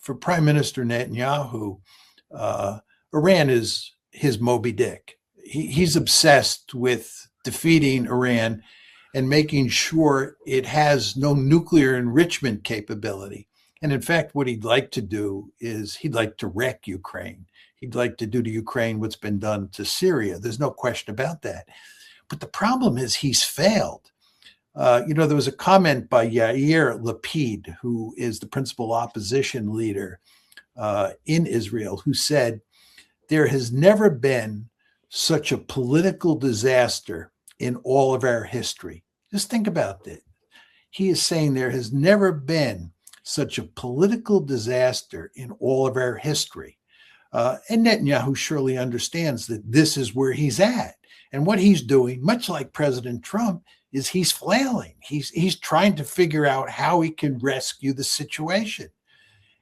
for Prime Minister Netanyahu, Iran is his Moby Dick. He's obsessed with defeating Iran and making sure it has no nuclear enrichment capability. And in fact, what he'd like to do is he'd like to wreck Ukraine. He'd like to do to Ukraine what's been done to Syria. There's no question about that. But the problem is he's failed. There was a comment by Yair Lapid, who is the principal opposition leader in Israel, who said, there has never been such a political disaster in all of our history. Just think about that. He is saying there has never been such a political disaster in all of our history. And Netanyahu surely understands that this is where he's at. And what he's doing, much like President Trump, is he's flailing. He's trying to figure out how he can rescue the situation.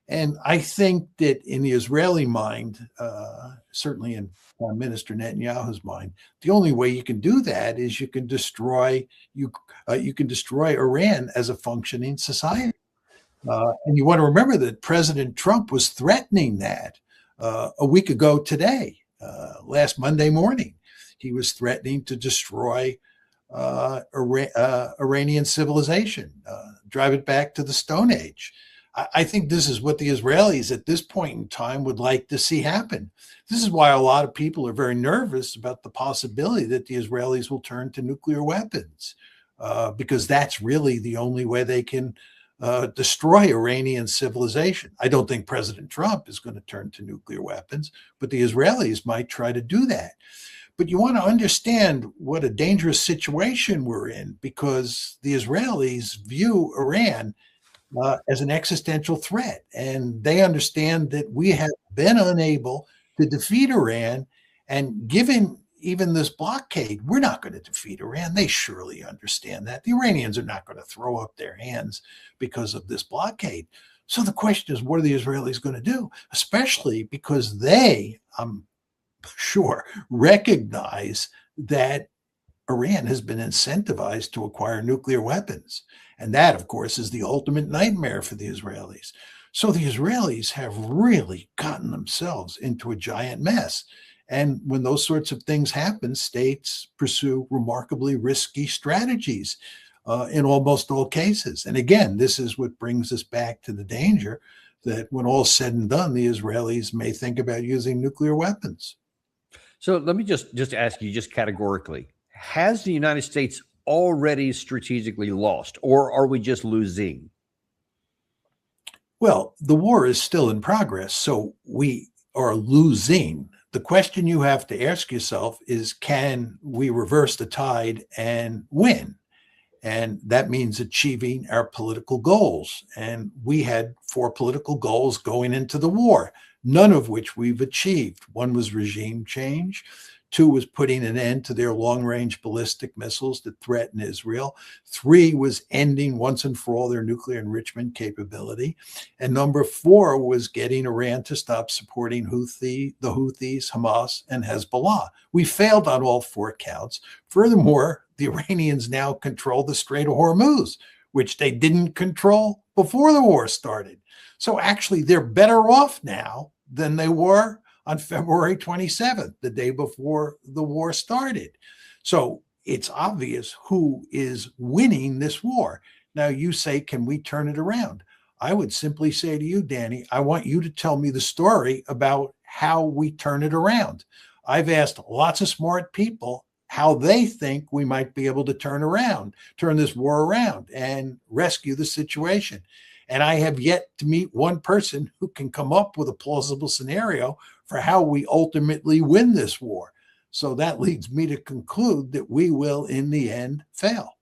And I think that in the Israeli mind, certainly in Prime Minister Netanyahu's mind, the only way you can do that is you can destroy Iran as a functioning society. And you want to remember that President Trump was threatening that a week ago today, last Monday morning. He was threatening to destroy Iranian civilization, drive it back to the Stone Age. I think this is what the Israelis at this point in time would like to see happen. This is why a lot of people are very nervous about the possibility that the Israelis will turn to nuclear weapons, because that's really the only way they can destroy Iranian civilization. I don't think President Trump is going to turn to nuclear weapons, but the Israelis might try to do that. But you want to understand what a dangerous situation we're in, because the Israelis view Iran as an existential threat. And they understand that we have been unable to defeat Iran. And given even this blockade, we're not going to defeat Iran. They surely understand that. The Iranians are not going to throw up their hands because of this blockade. So the question is, what are the Israelis going to do? Especially because they, I'm sure, recognize that Iran has been incentivized to acquire nuclear weapons. And that, of course, is the ultimate nightmare for the Israelis. So the Israelis have really gotten themselves into a giant mess. And when those sorts of things happen, states pursue remarkably risky strategies in almost all cases. And again, this is what brings us back to the danger that when all's said and done, the Israelis may think about using nuclear weapons. So let me just ask you, just categorically, has the United States already strategically lost, or are we just losing? Well, the war is still in progress, so we are losing. The question you have to ask yourself is, can we reverse the tide and win? And that means achieving our political goals. And we had 4 political goals going into the war, none of which we've achieved. One was regime change. 2 was putting an end to their long-range ballistic missiles that threaten Israel. 3 was ending once and for all their nuclear enrichment capability. And number 4 was getting Iran to stop supporting the Houthis, Hamas, and Hezbollah. We failed on all 4 counts. Furthermore, the Iranians now control the Strait of Hormuz, which they didn't control before the war started. So actually, they're better off now than they were on February 27th, the day before the war started. So it's obvious who is winning this war. Now you say, can we turn it around? I would simply say to you, Danny, I want you to tell me the story about how we turn it around. I've asked lots of smart people how they think we might be able to turn this war around and rescue the situation. And I have yet to meet one person who can come up with a plausible scenario for how we ultimately win this war. So that leads me to conclude that we will, in the end, fail.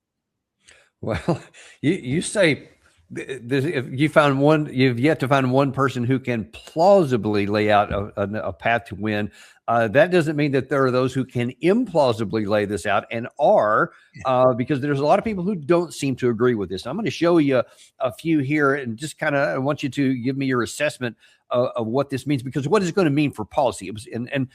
Well, you say if you've yet to find one person who can plausibly lay out a path to win. That doesn't mean that there are those who can implausibly lay this out and are, because there's a lot of people who don't seem to agree with this. I'm going to show you a few here and just kind of, I want you to give me your assessment of what this means, because what is it going to mean for policy? And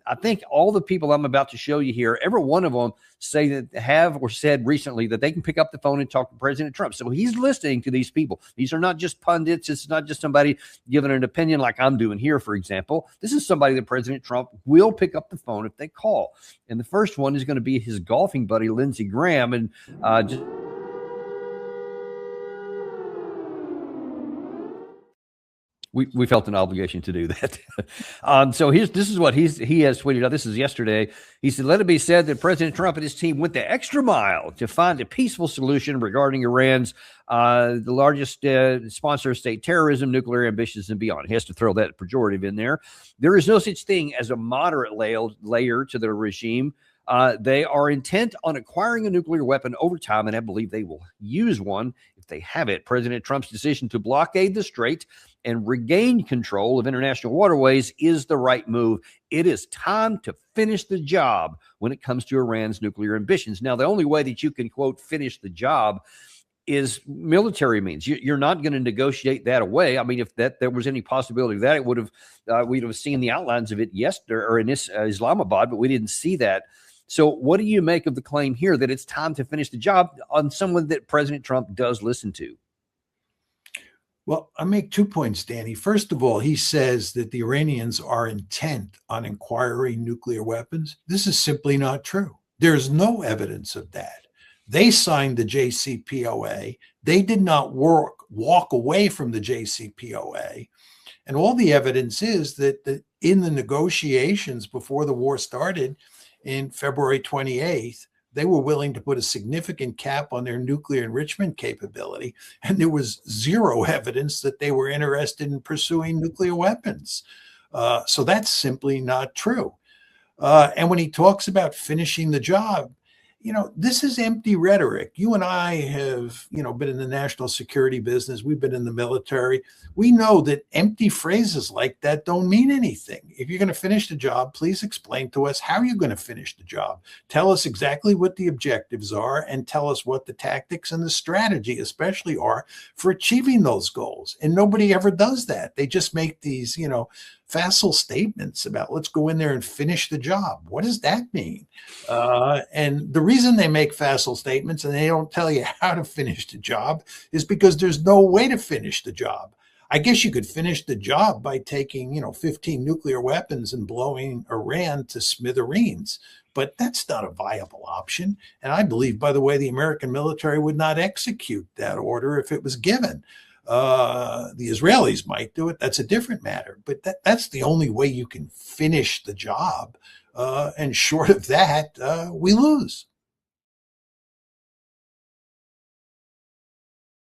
I think all the people I'm about to show you here, every one of them say that have or said recently that they can pick up the phone and talk to President Trump. So he's listening to these people. These are not just pundits. It's not just somebody giving an opinion like I'm doing here, for example. This is somebody that President Trump will pick up the phone if they call. And the first one is going to be his golfing buddy, Lindsey Graham. And just we felt an obligation to do that. So this is what he has tweeted out. This is yesterday. He said, "Let it be said that President Trump and his team went the extra mile to find a peaceful solution regarding Iran's the largest sponsor of state terrorism, nuclear ambitions, and beyond." He has to throw that pejorative in there. There is no such thing as a moderate layer to the regime. They are intent on acquiring a nuclear weapon over time, and I believe they will use one if they have it. President Trump's decision to blockade the strait and regain control of international waterways is the right move. It is time to finish the job when it comes to Iran's nuclear ambitions. Now, the only way that you can, quote, finish the job is military means. You're not going to negotiate that away. I mean, if there was any possibility of that, it would have we'd have seen the outlines of it yesterday or in Islamabad, but we didn't see that. So what do you make of the claim here that it's time to finish the job on someone that President Trump does listen to? Well, I make 2 points, Danny. First of all, he says that the Iranians are intent on acquiring nuclear weapons. This is simply not true. There's no evidence of that. They signed the JCPOA. They did not walk away from the JCPOA. And all the evidence is that in the negotiations before the war started in February 28th, they were willing to put a significant cap on their nuclear enrichment capability. And there was zero evidence that they were interested in pursuing nuclear weapons. So that's simply not true. And when he talks about finishing the job, this is empty rhetoric. You and I have, been in the national security business. We've been in the military. We know that empty phrases like that don't mean anything. If you're going to finish the job, please explain to us how you're going to finish the job. Tell us exactly what the objectives are and tell us what the tactics and the strategy especially are for achieving those goals. And nobody ever does that. They just make these, facile statements about let's go in there and finish the job. What does that mean? And the reason they make facile statements and they don't tell you how to finish the job is because there's no way to finish the job. I guess you could finish the job by taking, 15 nuclear weapons and blowing Iran to smithereens. But that's not a viable option. And I believe, by the way, the American military would not execute that order if it was given. The Israelis might do it. That's a different matter. But that's the only way you can finish the job. And short of that, we lose.